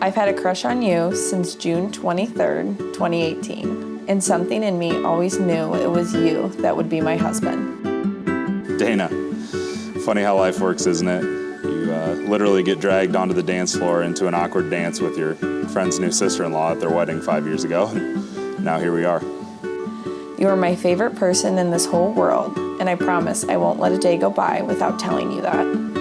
I've had a crush on you since June 23rd, 2018, and something in me always knew it was you that would be my husband. Dana, funny how life works, isn't it? You literally get dragged onto the dance floor into an awkward dance with your friend's new sister-in-law at their wedding 5 years ago, and now here we are. You are my favorite person in this whole world, and I promise I won't let a day go by without telling you that.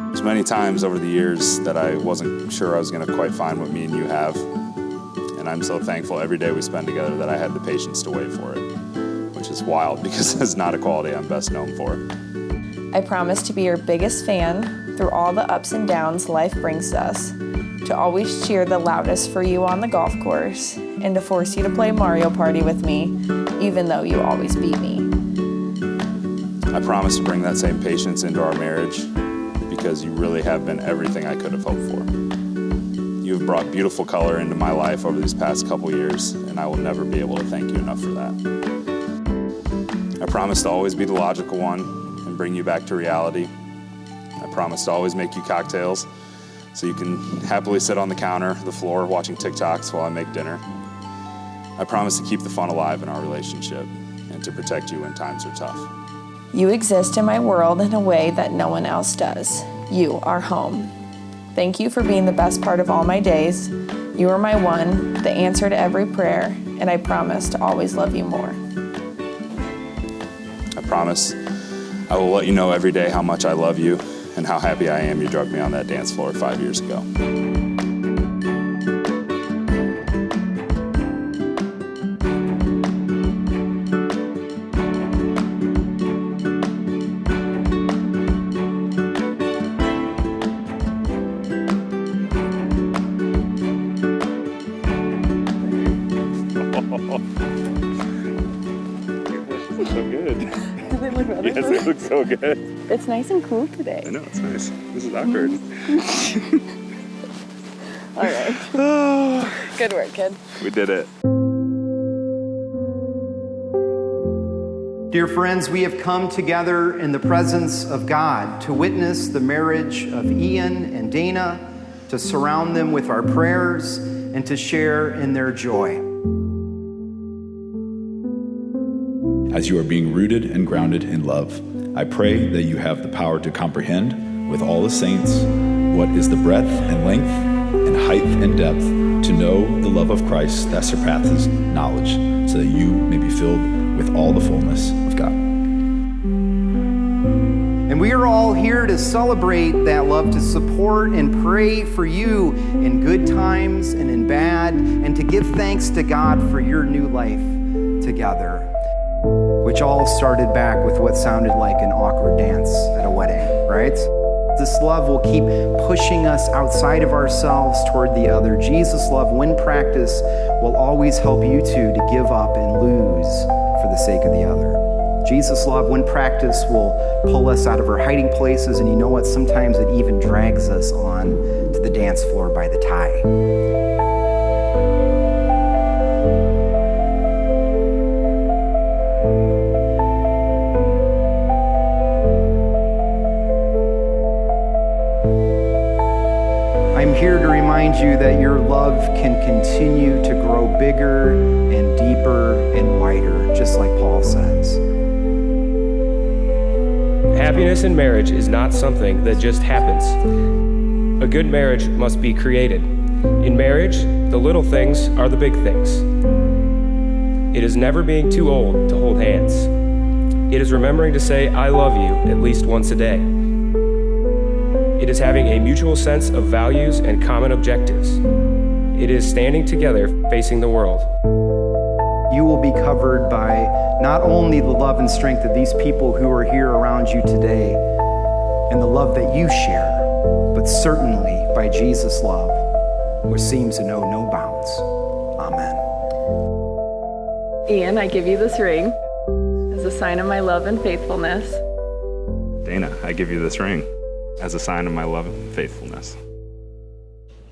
There's many times over the years that I wasn't sure I was going to quite find what me and you have, and I'm so thankful every day we spend together that I had the patience to wait for it, which is wild because it's not a quality I'm best known for. I promise to be your biggest fan through all the ups and downs life brings us, to always cheer the loudest for you on the golf course, and to force you to play Mario Party with me, even though you always beat me. I promise to bring that same patience into our marriage because you really have been everything I could have hoped for. You have brought beautiful color into my life over these past couple years, and I will never be able to thank you enough for that. I promise to always be the logical one and bring you back to reality. I promise to always make you cocktails so you can happily sit on the counter, the floor, watching TikToks while I make dinner. I promise to keep the fun alive in our relationship and to protect you when times are tough. You exist in my world in a way that no one else does. You are home. Thank you for being the best part of all my days. You are my one, the answer to every prayer, and I promise to always love you more. I promise I will let you know every day how much I love you and how happy I am you drugged me on that dance floor 5 years ago. So good. They look really Yes, it looks so good. It's nice and cool today. I know, it's nice. This is awkward. All right. Good work, kid. We did it. Dear friends, we have come together in the presence of God to witness the marriage of Ian and Dana, to surround them with our prayers, and to share in their joy. As you are being rooted and grounded in love, I pray that you have the power to comprehend with all the saints what is the breadth and length and height and depth, to know the love of Christ that surpasses knowledge, so that you may be filled with all the fullness of God. And we are all here to celebrate that love, to support and pray for you in good times and in bad, and to give thanks to God for your new life together, which all started back with what sounded like an awkward dance at a wedding, right? This love will keep pushing us outside of ourselves toward the other. Jesus' love, when practiced, will always help you two to give up and lose for the sake of the other. Jesus' love, when practiced, will pull us out of our hiding places, and you know what? Sometimes it even drags us on to the dance floor by the tie. I'm here to remind you that your love can continue to grow bigger and deeper and wider, just like Paul says. Happiness in marriage is not something that just happens. A good marriage must be created. In marriage, the little things are the big things. It is never being too old to hold hands. It is remembering to say, I love you, at least once a day. It is having a mutual sense of values and common objectives. It is standing together facing the world. You will be covered by not only the love and strength of these people who are here around you today and the love that you share, but certainly by Jesus' love, which seems to know no bounds. Amen. Ian, I give you this ring as a sign of my love and faithfulness. Dana, I give you this ring as a sign of my love and faithfulness.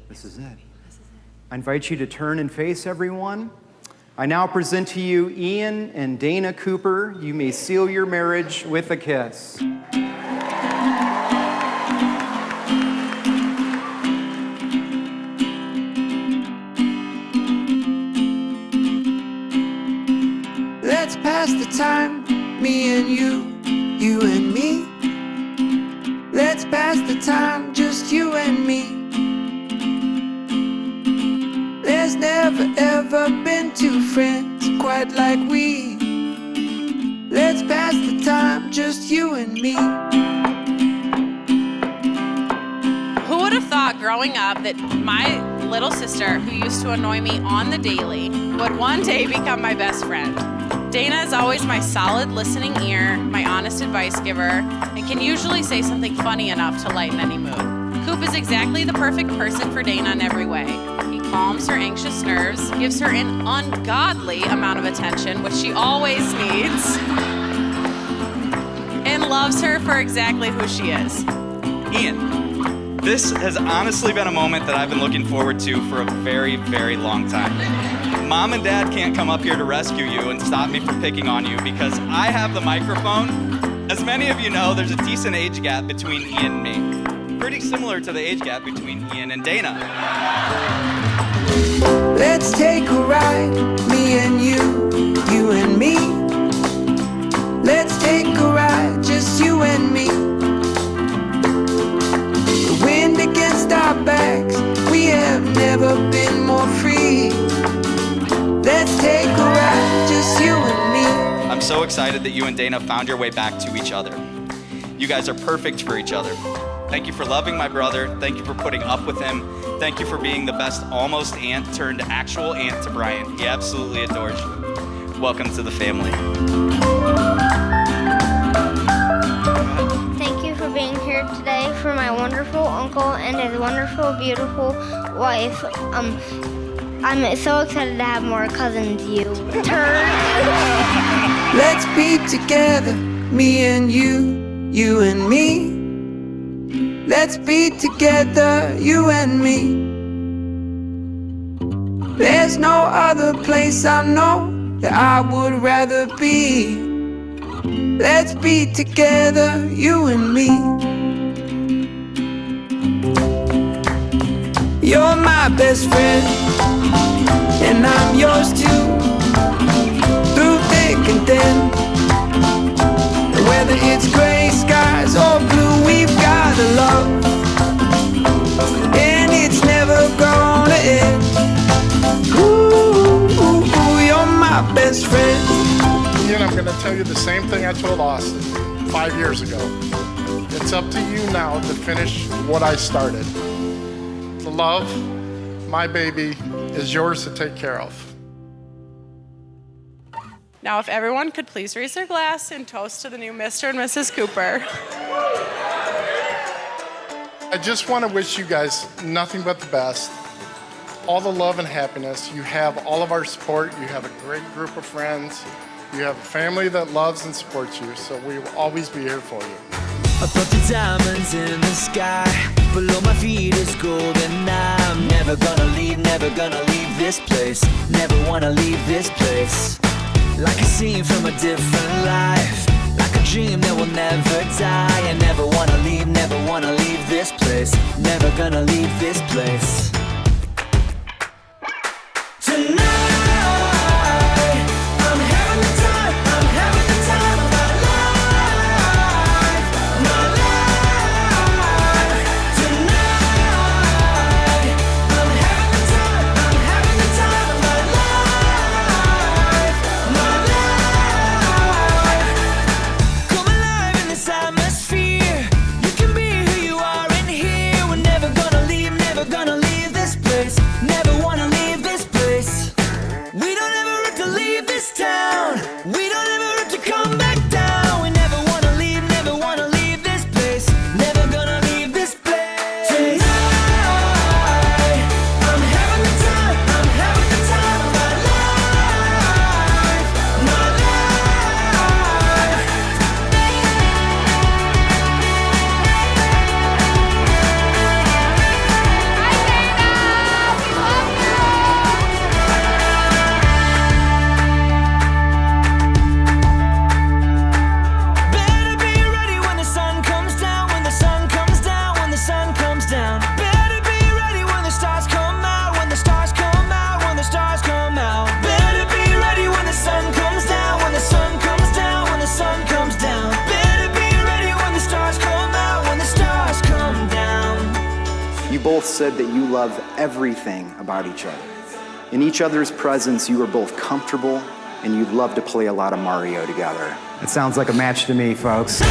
This is it. I invite you to turn and face everyone. I now present to you Ian and Dana Cooper. You may seal your marriage with a kiss. Let's pass the time, me and you and me. Let's pass the time, just you and me. There's never ever been two friends quite like we. Let's pass the time, just you and me. Who would have thought growing up that my little sister, who used to annoy me on the daily, would one day become my best friend? Dana is always my solid listening ear, my honest advice giver, and can usually say something funny enough to lighten any mood. Coop is exactly the perfect person for Dana in every way. He calms her anxious nerves, gives her an ungodly amount of attention, which she always needs, and loves her for exactly who she is. Ian, this has honestly been a moment that I've been looking forward to for a very, very long time. Mom and Dad can't come up here to rescue you and stop me from picking on you because I have the microphone. As many of you know, there's a decent age gap between Ian and me. Pretty similar to the age gap between Ian and Dana. Let's take a ride, me and you and me. Let's take a ride, just you and me. The wind against our backs, we have never been more free. Let's take a ride, just you and me. I'm so excited that you and Dana found your way back to each other. You guys are perfect for each other. Thank you for loving my brother. Thank you for putting up with him. Thank you for being the best almost aunt turned actual aunt to Brian. He absolutely adores you. Welcome to the family. Thank you for being here today for my wonderful uncle and his wonderful, beautiful wife. I'm so excited to have more cousins, you turd. Let's be together, me and you and me. Let's be together, you and me. There's no other place I know that I would rather be. Let's be together, you and me. You're my best friend, and I'm yours too. Through thick and thin, whether it's gray skies or blue, we've got a love, and it's never gonna end. Ooh, you're my best friend. Ian, I'm gonna tell you the same thing I told Austin 5 years ago. It's up to you now to finish what I started. The love, my baby, is yours to take care of. Now, if everyone could please raise their glass and toast to the new Mr. and Mrs. Cooper. I just want to wish you guys nothing but the best. All the love and happiness. You have all of our support. You have a great group of friends. You have a family that loves and supports you, so we will always be here for you. Above the diamonds in the sky, below my feet is gold, and I'm never gonna leave this place, never wanna leave this place. Like a scene from a different life, like a dream that will never die. I never wanna leave this place, never gonna leave this place. Tonight gonna leave both said that you love everything about each other. In each other's presence, you are both comfortable and you'd love to play a lot of Mario together. It sounds like a match to me, folks.